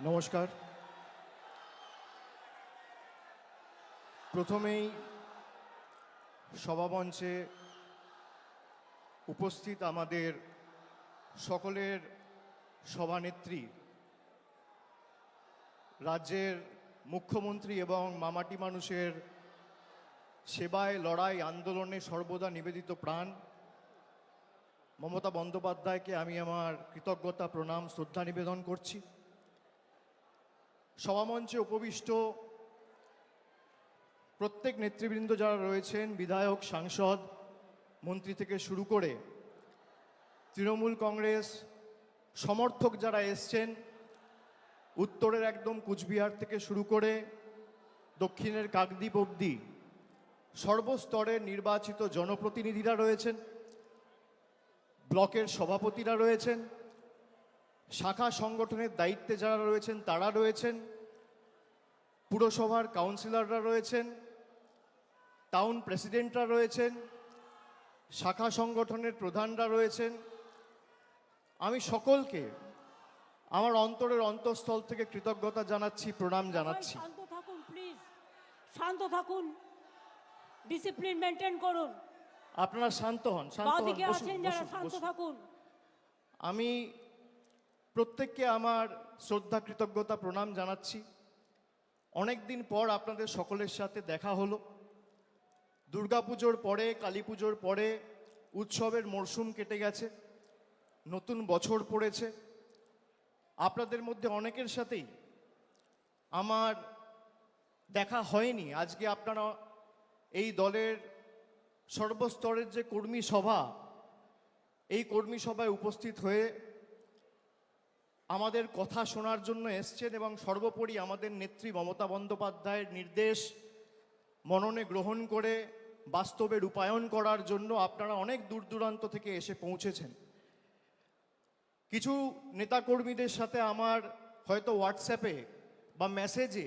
নমস্কার। প্রথমেই সভামঞ্চে উপস্থিত আমাদের সকলের সভানেত্রী, রাজ্যের মুখ্যমন্ত্রী এবং মামাটি মানুষের সেবায় লড়াই আন্দোলনে সর্বদা নিবেদিত প্রাণ মমতা বন্দ্যোপাধ্যায়কে আমি আমার কৃতজ্ঞতা, প্রণাম, শ্রদ্ধা নিবেদন করছি। সভামঞ্চে উপবিষ্ট প্রত্যেক নেতৃবৃন্দ যারা রয়েছেন, বিধায়ক, সাংসদ, মন্ত্রী থেকে শুরু করে তৃণমূল কংগ্রেস সমর্থক যারা এসছেন, উত্তরের একদম কুচবিহার থেকে শুরু করে দক্ষিণের কাকদ্বীপ অবধি সর্বস্তরের নির্বাচিত জনপ্রতিনিধিরা রয়েছেন, ব্লকের সভাপতিরা রয়েছেন, শাখা সংগঠনের দায়িত্বে যারা রয়েছেন তারা রয়েছেন, পুরসভার কাউন্সিলররা রয়েছেন, টাউন প্রেসিডেন্টরা রয়েছেন, শাখা সংগঠনের প্রধানরা রয়েছেন। আমি সকলকে আমার অন্তরের অন্তঃস্থল থেকে কৃতজ্ঞতা জানাচ্ছি, প্রণাম জানাচ্ছি। শান্ত থাকুন প্লিজ, শান্ত থাকুন, ডিসিপ্লিন মেনটেন করুন। আপনারা শান্ত হন, শান্ত হন, বাদিকে বসুন, আছেন যারা, বসুন, শান্ত বসুন। থাকুন। আমি প্রত্যেককে আমার শ্রদ্ধা, কৃতজ্ঞতা, প্রণাম জানাচ্ছি। অনেক দিন পর আপনাদের সকলের সাথে দেখা হলো। দুর্গাপুজোর পরে, কালী পুজোর পরে উৎসবের মরশুম কেটে গেছে, নতুন বছর পড়েছে। আপনাদের মধ্যে অনেকের সাথেই আমার দেখা হয়নি। আজকে আপনারা এই দলের সর্বস্তরের যে কর্মী সভা, এই কর্মী সভায় উপস্থিত হয়ে আমাদের কথা শোনার জন্য এসছেন এবং সর্বোপরি আমাদের নেত্রী মমতা বন্দ্যোপাধ্যায়ের নির্দেশ মননে গ্রহণ করে বাস্তবে রূপায়ণ করার জন্য আপনারা অনেক দূর দূরান্ত থেকে এসে পৌঁছেছেন। কিছু নেতাকর্মীদের সাথে আমার হয়তো হোয়াটসঅ্যাপে বা মেসেজে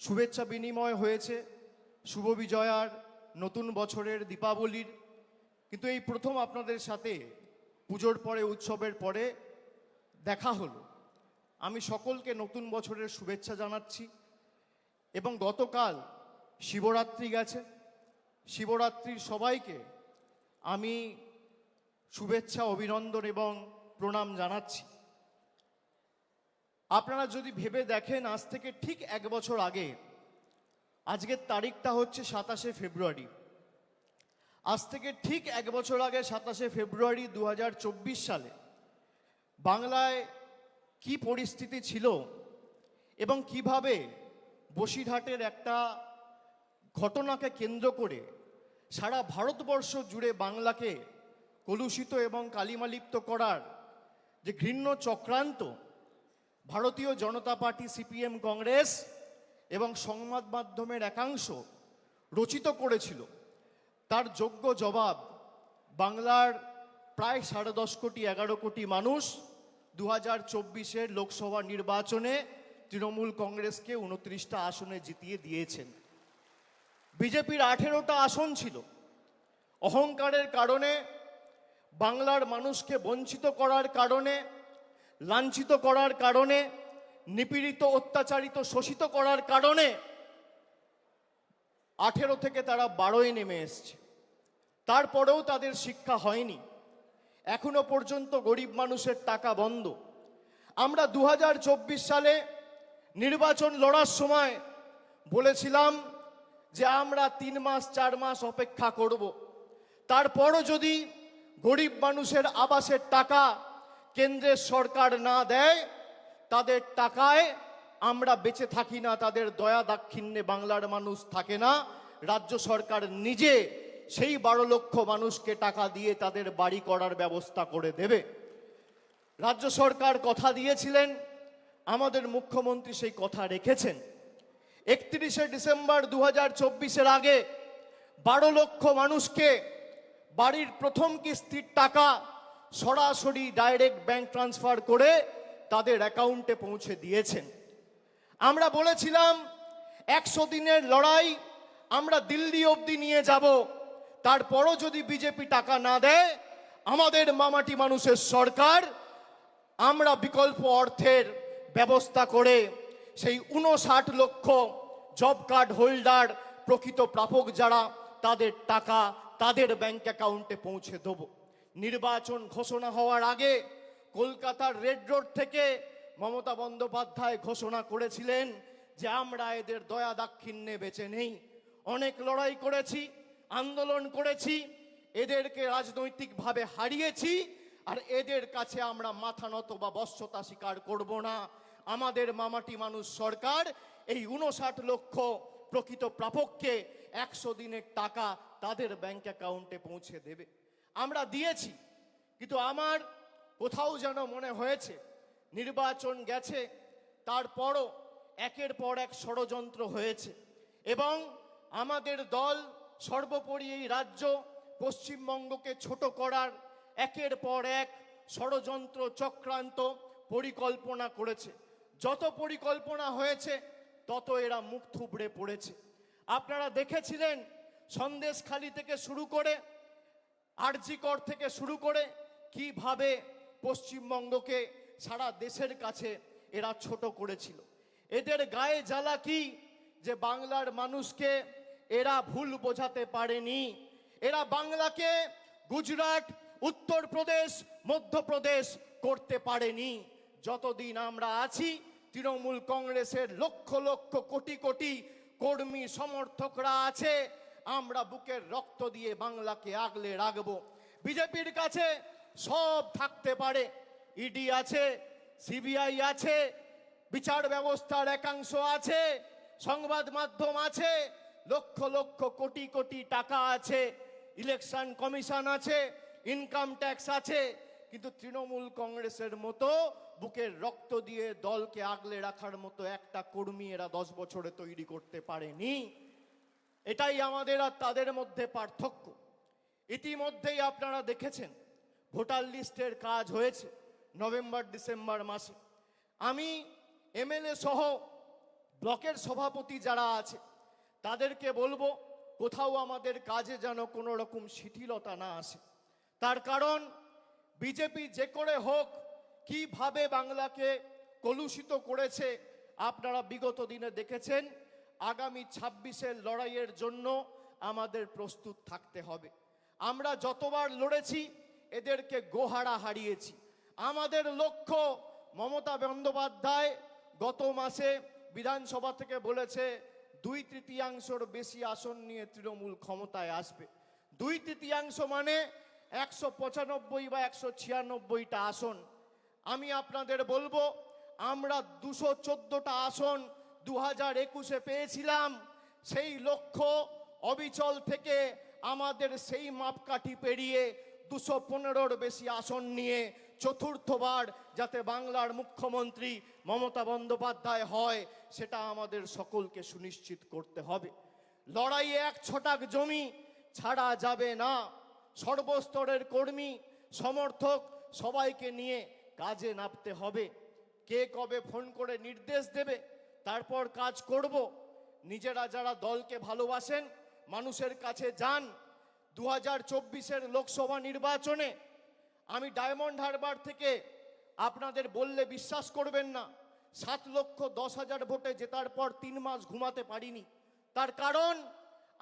শুভেচ্ছা বিনিময় হয়েছে, শুভ বিজয়ার, নতুন বছরের, দীপাবলির। কিন্তু এই প্রথম আপনাদের সাথে পুজোর পরে, উৎসবের পরে দেখা হলো। আমি সকলকে নতুন বছরের শুভেচ্ছা জানাচ্ছি। এবং গতকাল শিবরাত্রি গেছে, শিবরাত্রির সবাইকে আমি শুভেচ্ছা, অভিনন্দন এবং প্রণাম জানাচ্ছি। আপনারা যদি ভেবে দেখেন, আজ থেকে ঠিক 1 বছর আগে, আজকের তারিখটা হচ্ছে 27শে ফেব্রুয়ারি, আজ থেকে ঠিক 1 বছর আগে 27শে ফেব্রুয়ারি 2024 সালে বাংলায় কি পরিস্থিতি ছিল এবং কিভাবে বসিরহাটের একটা ঘটনাকে কেন্দ্র করে সারা ভারতবর্ষ জুড়ে বাংলাকে কলুষিত এবং কালিমালিপ্ত করার যে ঘৃণ্য চক্রান্ত ভারতীয় জনতা পার্টি, সিপিএম, কংগ্রেস এবং সংবাদ মাধ্যমের একাংশ রচিত করেছিল, তার যোগ্য জবাব বাংলার প্রায় 10.5 কোটি, 11 কোটি মানুষ 2024-এর লোকসভা নির্বাচনে তৃণমূল কংগ্রেসকে 29টা আসনে জিতিয়ে দিয়েছেন। বিজেপির 18টা আসন ছিল। অহংকারের কারণে, বাংলার মানুষকে বঞ্চিত করার কারণে, লাঞ্ছিত করার কারণে, নিপীড়িত, অত্যাচারিত, শোষিত করার কারণে 18 থেকে তারা 12-এ নেমে এসছে। তারপরেও তাদের শিক্ষা হয়নি। এখনো পর্যন্ত গরিব মানুষের টাকা বন্ধ। আমরা 2024 সালে নির্বাচন লড়ার সময় বলেছিলাম যে আমরা 3 মাস 4 মাস অপেক্ষা করব, তারপরও যদি গরিব মানুষের আবাসের টাকা কেন্দ্রের সরকার না দেয়, তাদের টাকায় আমরা বেঁচে থাকি না, তাদের দয়া দাক্ষিণ্যে বাংলার মানুষ থাকে না। রাজ্য সরকার নিজে সেই 12 লক্ষ মানুষকে টাকা দিয়ে তাদের বাড়ি করার ব্যবস্থা করে দেবে। রাজ্য সরকার কথা দিয়েছিলেন, আমাদের মুখ্যমন্ত্রী সেই কথা রেখেছেন। 31শে ডিসেম্বর 2024-এর আগে 12 লক্ষ মানুষকে বাড়ির প্রথম কিস্তির টাকা সরাসরি ডাইরেক্ট ব্যাংক ট্রান্সফার করে তাদের অ্যাকাউন্টে পৌঁছে দিয়েছেন। আমরা বলেছিলাম 100 দিনের লড়াই আমরা দিল্লি অবধি নিয়ে যাব, তারপরও যদি বিজেপি টাকা না দেয়, আমাদের মামাটি মানুষের সরকার আমরা বিকল্প অর্থের ব্যবস্থা করে সেই 59 লক্ষ জব কার্ড হোল্ডার প্রকৃত প্রাপক যারা তাদের টাকা তাদের ব্যাংক অ্যাকাউন্টে পৌঁছে দেব। নির্বাচন ঘোষণা হওয়ার আগে কলকাতার রেড রোড থেকে মমতা বন্দ্যোপাধ্যায় ঘোষণা করেছিলেন যে আমরা এদের দয়া দাক্ষিণ্যে বেঁচে নেই। অনেক লড়াই করেছি, আন্দোলন করেছি, এদেরকে রাজনৈতিকভাবে হারিয়েছি, আর এদের কাছে আমরা মাথা নত বা বশ্যতা স্বীকার করব না। আমাদের মামাটি মানুষ সরকার এই 59 লক্ষ প্রকৃত প্রাপককে 100 দিনের টাকা তাদের ব্যাংক অ্যাকাউন্টে পৌঁছে দেবে। আমরা দিয়েছি, কিন্তু আমার কোথাও যেন মনে হয়েছে নির্বাচন গেছে, তারপরও একের পর এক ষড়যন্ত্র হয়েছে এবং আমাদের দল সর্বোপরি এই রাজ্য পশ্চিমবঙ্গকে ছোট করার একের পর এক ষড়যন্ত্র চক্রান্ত পরিকল্পনা করেছে। যত পরিকল্পনা হয়েছে তত এরা মুখ থুবড়ে পড়েছে। আপনারা দেখেছিলেন সন্দেশখালি থেকে শুরু করে আরজিকর থেকে শুরু করে কিভাবে পশ্চিমবঙ্গকে সারা দেশের কাছে এরা ছোট করেছিল। এদের গায়ে জ্বালা কি যে বাংলার মানুষকে এরা ভুল বোঝাতে পারেনি। এরা বাংলাকে গুজরাট, উত্তরপ্রদেশ, মধ্যপ্রদেশ করতে পারেনি। যতদিন আমরা আছি তৃণমূল কংগ্রেসের লক্ষ লক্ষ কোটি কোটি কর্মী সমর্থকরা আছে, আমরা বুকের রক্ত দিয়ে বাংলাকে আগলে রাখবো। বিজেপির কাছে সব থাকতে পারে, ইডি আছে, সিবিআই আছে, বিচার ব্যবস্থার একাংশ আছে, সংবাদ মাধ্যম আছে, লক্ষ লক্ষ কোটি কোটি টাকা আছে, ইলেকশন কমিশন আছে, ইনকাম ট্যাক্স আছে, কিন্তু তৃণমূল কংগ্রেসের মতো বুকের রক্ত দিয়ে দলকে আগলে রাখার মতো একটা কর্মী এরা 10 বছরে তৈরি করতে পারেনি। এটাই আমাদের আর তাদের মধ্যে পার্থক্য। ইতিমধ্যেই আপনারা দেখেছেন ভোটার লিস্টের কাজ হয়েছে নভেম্বর ডিসেম্বর মাসে। আমি এমএলএ সহ ব্লকের সভাপতি যারা আছে তাদেরকে বলবো কোথাও আমাদের কাজে যেন কোনো রকম শিথিলতা না আসে। তার কারণ বিজেপি যে করে হোক কিভাবে বাংলাকে কলুষিত করেছে আপনারা বিগত দিনে দেখেছেন। আগামী 26-এর লড়াইয়ের জন্য আমাদের প্রস্তুত থাকতে হবে। আমরা যতবার লড়েছি এদেরকে গোহারা হারিয়েছি। আমাদের লক্ষ্য, মমতা বন্দ্যোপাধ্যায় গত মাসে বিধানসভা থেকে বলেছে 2/3 বেশি আসন নিয়ে তৃণমূল ক্ষমতায় আসবে। 2/3 মানে 195 বা 196টা আসন। আমি আপনাদের বলবো আমরা 214টা আসন 2021-এ পেয়েছিলাম। সেই লক্ষ্য অবিচল থেকে আমাদের সেই মাপকাঠি পেরিয়ে 215-র বেশি আসন নিয়ে চতুর্থবার যাতে বাংলার মুখ্যমন্ত্রী মমতা বন্দ্যোপাধ্যায় হয় সেটা আমাদের সকলকে সুনিশ্চিত করতে হবে। লড়াইয়ে 1 ছটাক জমি ছাড়া যাবে না। সর্বস্তরের কর্মী সমর্থক সবাইকে নিয়ে কাজে নামতে হবে। কে কবে ফোন করে নির্দেশ দেবে তারপর কাজ করব। নিজেরা যারা দলকে ভালোবাসেন মানুষের কাছে যান। 2024-এর লোকসভা নির্বাচনে আমি ডায়মন্ড হারবার থেকে আপনাদের বললে বিশ্বাস করবেন না 7,10,000 ভোটে জেতার পর 3 মাস ঘুমাতে পারিনি। তার কারণ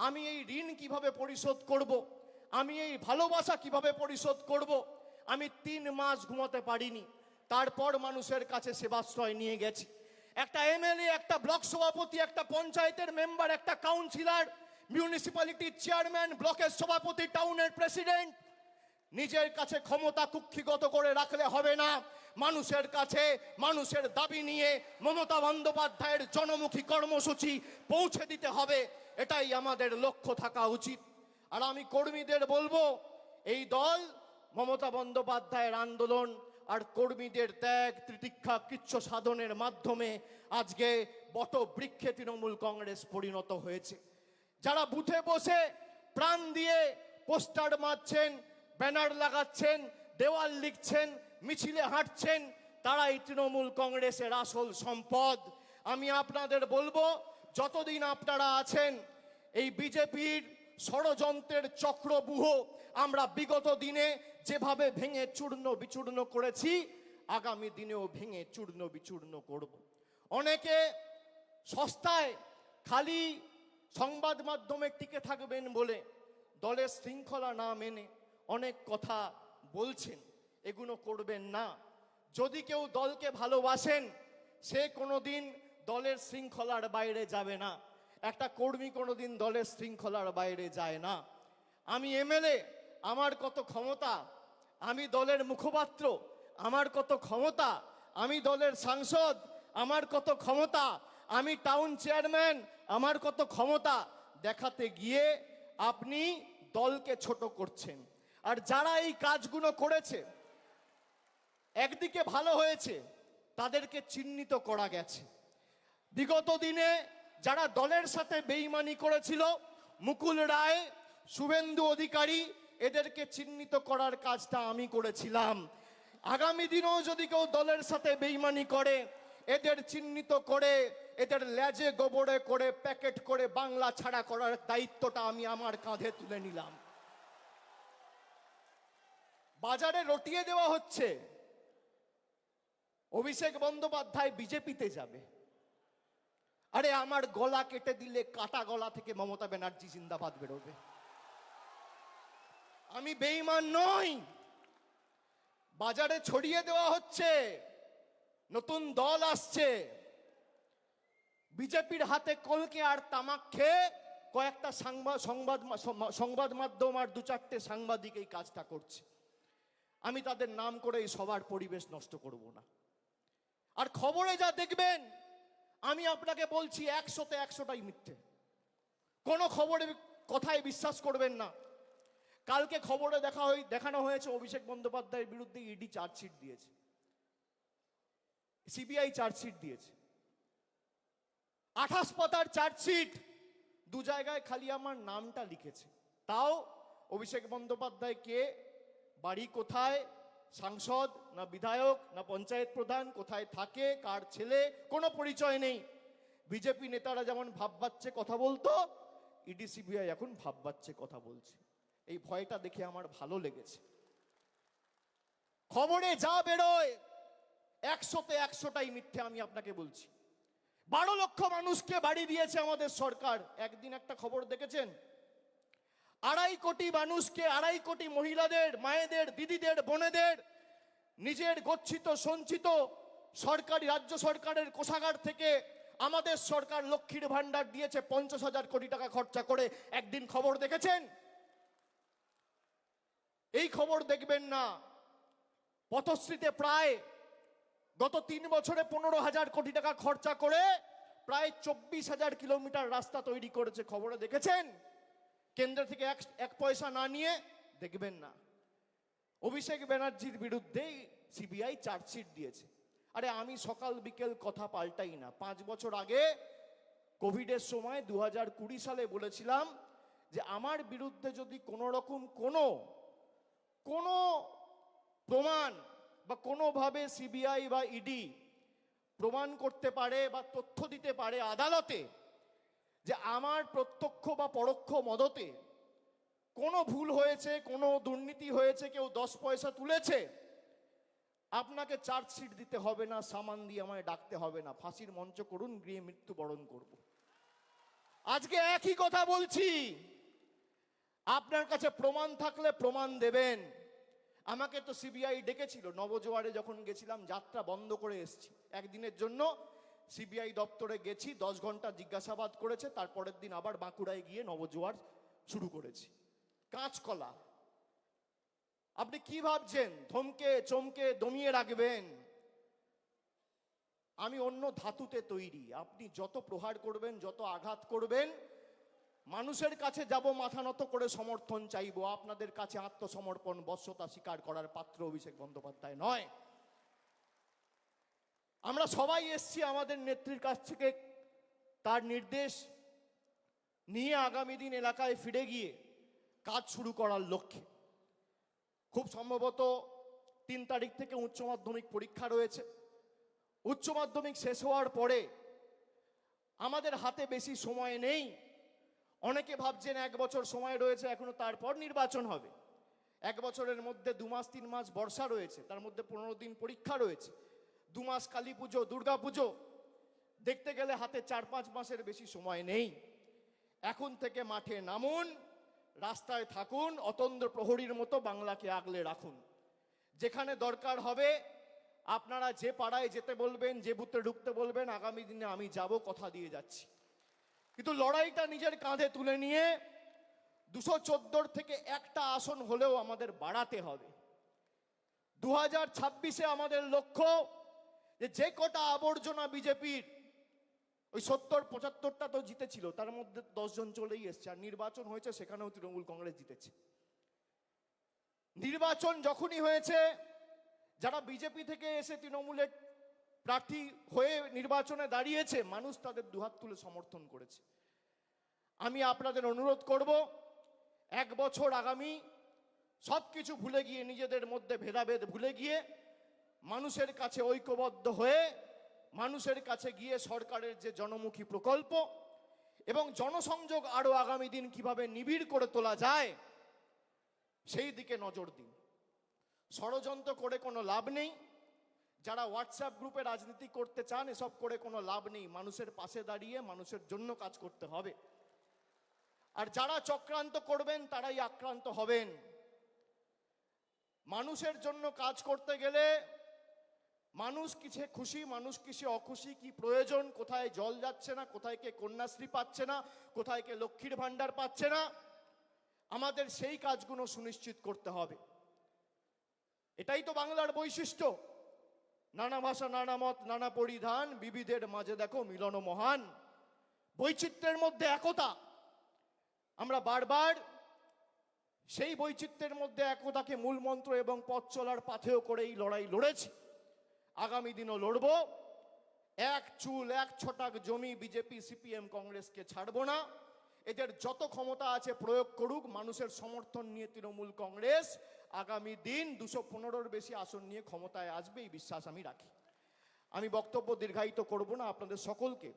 আমি এই ঋণ কিভাবে পরিশোধ করব, আমি এই ভালোবাসা কিভাবে পরিশোধ করব, আমি 3 মাস ঘুমাতে পারিনি। তারপর মানুষের কাছে সেবাশ্রয় নিয়ে গেছি। একটা এমএলএ, একটা ব্লক সভাপতি, একটা পঞ্চায়েতের মেম্বার, একটা কাউন্সিলর, মিউনিসিপ্যালিটির চেয়ারম্যান, ব্লকের সভাপতি, টাউনের প্রেসিডেন্ট নিজের কাছে ক্ষমতা কুক্ষিগত করে রাখলে হবে না। মানুষের কাছে মানুষের দাবি নিয়ে মমতা বন্দ্যোপাধ্যায়ের জনমুখী কর্মসূচি পৌঁছে দিতে হবে। এটাই আমাদের লক্ষ্য থাকা উচিত। আর আমি কর্মীদের বলবো এই দল মমতা বন্দ্যোপাধ্যায়ের আন্দোলন আর কর্মীদের ত্যাগ তিতিক্ষা কৃচ্ছ সাধনের মাধ্যমে আজকে বটবৃক্ষে তৃণমূল কংগ্রেস পরিণত হয়েছে। যারা বুথে বসে প্রাণ দিয়ে পোস্টার মারছেন, ব্যানার লাগাচ্ছেন, দেওয়াল লিখছেন, মিছিলে হাঁটছেন, তারাই তৃণমূল কংগ্রেসের আসল সম্পদ। আমি আপনাদের বলবো যতদিন আপনারা আছেন এই বিজেপির ষড়যন্ত্রের চক্রব্যূহ আমরা বিগত দিনে যেভাবে ভেঙে চূর্ণ বিচূর্ণ করেছি আগামী দিনেও ভেঙে চূর্ণ বিচূর্ণ করব। অনেকে সস্তায় খালি সংবাদ মাধ্যমে টিকে থাকবেন বলে দলের শৃঙ্খলা না মেনে অনেক কথা বলছেন, এগুলো করবেন না। যদি কেউ দলকে ভালোবাসেন সে কোনোদিন দলের শৃঙ্খলার বাইরে যাবে না। একটা কর্মী কোনোদিন দলের শৃঙ্খলার বাইরে যায় না। আমি এমএলএ, আমার কত ক্ষমতা, আমি দলের মুখপাত্র, আমার কত ক্ষমতা, আমি দলের সাংসদ, আমার কত ক্ষমতা, আমি টাউন চেয়ারম্যান, আমার কত ক্ষমতা দেখাতে গিয়ে আপনি দলকে ছোট করছেন। আর যারা এই কাজগুলো করেছে, একদিকে ভালো হয়েছে, তাদেরকে চিহ্নিত করা গেছে। বিগত দিনে যারা দলের সাথে বেইমানি করেছিল, মুকুল রায়, শুভেন্দু অধিকারী, এদেরকে চিহ্নিত করার কাজটা আমি করেছিলাম। আগামী দিনেও যদি কেউ দলের সাথে বেইমানি করে, এদের চিহ্নিত করে এদের লেজে গোবরে করে প্যাকেট করে বাংলা ছাড়া করার দায়িত্বটা আমি আমার কাঁধে তুলে নিলাম। বাজারে রটিয়ে দেওয়া হচ্ছে অভিষেক বন্দ্যোপাধ্যায় বিজেপিতে যাবে। আরে আমার গলা কেটে দিলে কাটা গলা থেকে মমতা ব্যানার্জি জিন্দাবাদ বেরোবে। আমি বেঈমান নই। বাজারে ছড়িয়ে দেওয়া হচ্ছে নতুন দল আসছে, বিজেপির হাতে কলকে আর তামাক খেয়ে কয়েকটা সংবাদ মাধ্যম আর দু চারটে সাংবাদিক এই কাজটা করছে। আমি তাদের নাম করে এই সবার পরিবেশ নষ্ট করব না। আর খবরে যা দেখবেন, আমি আপনাকে বলছি 100তে 100টাই মিথ্যে। কোনো খবরের কথায় বিশ্বাস করবেন না। কালকে খবরে দেখানো হয়েছে অভিষেক বন্দ্যোপাধ্যায়ের বিরুদ্ধে ইডি চার্জশিট দিয়েছে, সিবিআই চার্জশিট দিয়েছে। 28 পাতার চার্জশিট, দু জায়গায় খালি আমার নামটা লিখেছে। তাও অভিষেক বন্দ্যোপাধ্যায় কে, বাড়ি কোথায়, সাংসদ না বিধায়ক না পঞ্চায়েত প্রধান, কোথায় থাকে, কার ছেলে, কোনো পরিচয় নেই। বিজেপি নেতারা যেমন ভাব বাচ্চে কথা বলতো, ইডি সিবিআই এখন ভাব বাচ্চে কথা বলছে। এই ভয়টা দেখে আমার ভালো লেগেছে। খবরে যা বেরোয় 100তে 100টাই মিথ্যে, আমি আপনাকে বলছি। 12 লক্ষ মানুষকে বাড়ি দিয়েছে আমাদের সরকার। একদিন একটা খবর দেখেছেন? 2.5 কোটি মানুষকে, 2.5 কোটি মহিলাদের, মায়েদের, দিদিদের, বোনেদের নিজের গচ্ছিত সঞ্চিত সরকারি রাজ্য সরকারের কোষাগার থেকে আমাদের সরকার লক্ষ্মীর ভান্ডার দিয়েছে 50,000 কোটি টাকা খরচা করে। একদিন খবর দেখেছেন? এই খবর দেখবেন না। পথশ্রীতে প্রায় গত 3 বছরে 15,000 কোটি টাকা খরচা করে প্রায় 24,000 কিলোমিটার রাস্তা তৈরি করেছে। খবরে দেখেছেন? কেন্দ্র থেকে এক পয়সা না নিয়ে দেখবেন না। অভিষেক ব্যানার্জির বিরুদ্ধে সিবিআই চার্জশিট দিয়েছে। আরে আমি সকাল বিকেল কথা পাল্টাই না। 5 বছর আগে কোভিডের সময় 2020 সালে বলেছিলাম যে আমার বিরুদ্ধে যদি কোনো রকম কোনো প্রমাণ বা কোনোভাবে সিবিআই বা ইডি প্রমাণ করতে পারে বা তথ্য দিতে পারে আদালতে যে আমার প্রত্যক্ষ বা পরোক্ষ মদতে কোনো ভুল হয়েছে, কোনো দুর্নীতি হয়েছে, কেউ 10 পয়সা তুলেছে, আপনাকে চার্জশিট দিতে হবে না, সামান দিয়ে আমায় ডাকতে হবে না, ফাঁসির মঞ্চ করুন, গিয়ে মৃত্যুবরণ করব। আজকে একই কথা বলছি। আপনার কাছে প্রমাণ থাকলে প্রমাণ দেবেন। আমাকে তো সিবিআই ডেকেছিল নবজোয়ারে, যখন গেছিলাম যাত্রা বন্ধ করে এসেছি একদিনের জন্য। সিবিআই দপ্তরে গেছি, 10 ঘন্টা জিজ্ঞাসাবাদ করেছে। তারপরের দিন আবার বাঁকুড়ায় গিয়ে নবজোয়ার শুরু করেছি। কাঁচকলা। আপনি কি ভাবছেন থমকে চমকে দমিয়ে রাখবেন? আমি অন্য ধাতুতে তৈরি। আপনি যত প্রহার করবেন, যত আঘাত করবেন, মানুষের কাছে যাব মাথা নত করে সমর্থন চাইবো। আপনাদের কাছে আত্মসমর্পণ, বশ্যতা স্বীকার করার পাত্র অভিষেক বন্দ্যোপাধ্যায় নয়। আমরা সবাই এসছি আমাদের নেত্রীর কাছ থেকে তার নির্দেশ নিয়ে আগামী দিন এলাকায় ফিরে গিয়ে কাজ শুরু করার লক্ষ্যে। খুব সম্ভবত 3 তারিখ থেকে উচ্চ মাধ্যমিক পরীক্ষা রয়েছে। উচ্চ মাধ্যমিক শেষ হওয়ার পরে আমাদের হাতে বেশি সময় নেই। অনেকে ভাবছেন 1 বছর সময় রয়েছে এখনো, তারপর নির্বাচন হবে। এক বছরের মধ্যে 2 মাস 3 মাস বর্ষা রয়েছে, তার মধ্যে 15 দিন পরীক্ষা রয়েছে, 2 মাস কালী পুজো, দুর্গা পুজো, দেখতে গেলে হাতে 4-5 মাসের বেশি সময় নেই। এখন থেকে মাঠে নামুন, রাস্তায় থাকুন, অতন্দ্র প্রহরীর মতো বাংলাকে আগলে রাখুন। যেখানে দরকার হবে আপনারা যে পাড়ায় যেতে বলবেন, যে বুথে ঢুকতে বলবেন, আগামী দিনে আমি যাব, কথা দিয়ে যাচ্ছি। কিন্তু লড়াইটা নিজের কাঁধে তুলে নিয়ে 214 থেকে একটা আসন হলেও আমাদের বাড়াতে হবে। 2026-এ আমাদের লক্ষ্য যে কটা আবর্জনা বিজেপির, ওই 70-75টা তো জিতেছিল, তার মধ্যে 10 জন চলেই এসছে, আর নির্বাচন হয়েছে সেখানেও তৃণমূল কংগ্রেস জিতেছে। নির্বাচন যখনই হয়েছে, যারা বিজেপি থেকে এসে তৃণমূলের প্রার্থী হয়ে নির্বাচনে দাঁড়িয়েছে, মানুষ তাদের দুহাত তুলে সমর্থন করেছে। আমি আপনাদের অনুরোধ করব, 1 বছর আগামী সবকিছু ভুলে গিয়ে, নিজেদের মধ্যে ভেদাভেদ ভুলে গিয়ে, মানুষের কাছে ঐক্যবদ্ধ হয়ে, মানুষের কাছে গিয়ে সরকারের যে জনমুখী প্রকল্প এবং জনসংযোগ আরো আগামী দিন কিভাবে নিবিড় করে তোলা যায় সেই দিকে নজর দিন। ষড়যন্ত্র করে কোনো লাভ নেই। যারা হোয়াটসঅ্যাপ গ্রুপে রাজনীতি করতে চান, এসব করে কোনো লাভ নেই। মানুষের পাশে দাঁড়িয়ে মানুষের জন্য কাজ করতে হবে। আর যারা চক্রান্ত করবেন তারাই আক্রান্ত হবেন। মানুষের জন্য কাজ করতে গেলে মানুষ কিসে খুশি, মানুষ কিসে অখুশি, কি প্রয়োজন, কোথায় জল যাচ্ছে না, কোথায় কে কন্যাশ্রী পাচ্ছে না, কোথায় কে লক্ষ্মীর ভাণ্ডার পাচ্ছে না, আমাদের সেই কাজগুলো সুনিশ্চিত করতে হবে। এটাই তো বাংলার বৈশিষ্ট্য। নানা ভাষা, নানা মত, নানা পরিধান, বিবিধের মাঝে দেখো মিলন মহান। বৈচিত্র্যের মধ্যে একতা। আমরা বারবার সেই বৈচিত্র্যের মধ্যে একতাকে মূল মন্ত্র এবং পথ চলার পাথেয় করে এই লড়াই লড়েছি, আগামী দিনও লড়ব। এক চুল এক ছটাক জমি বিজেপি সিপিএম কংগ্রেসকে ছাড়বো না। এদের যত ক্ষমতা আছে প্রয়োগ করুক, মানুষের সমর্থন নিয়ে তৃণমূল কংগ্রেস আগামী দিন 215-এর বেশি আসন নিয়ে ক্ষমতায় আসবে, এই বিশ্বাস আমি রাখি। আমি বক্তব্য দীর্ঘায়িত করব না। আপনাদের সকলকে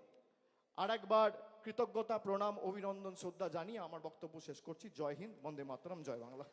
আরেকবার কৃতজ্ঞতা, প্রণাম, অভিনন্দন, শ্রদ্ধা জানিয়ে আমার বক্তব্য শেষ করছি। জয় হিন্দ, বন্দে মাতরম, জয় বাংলা।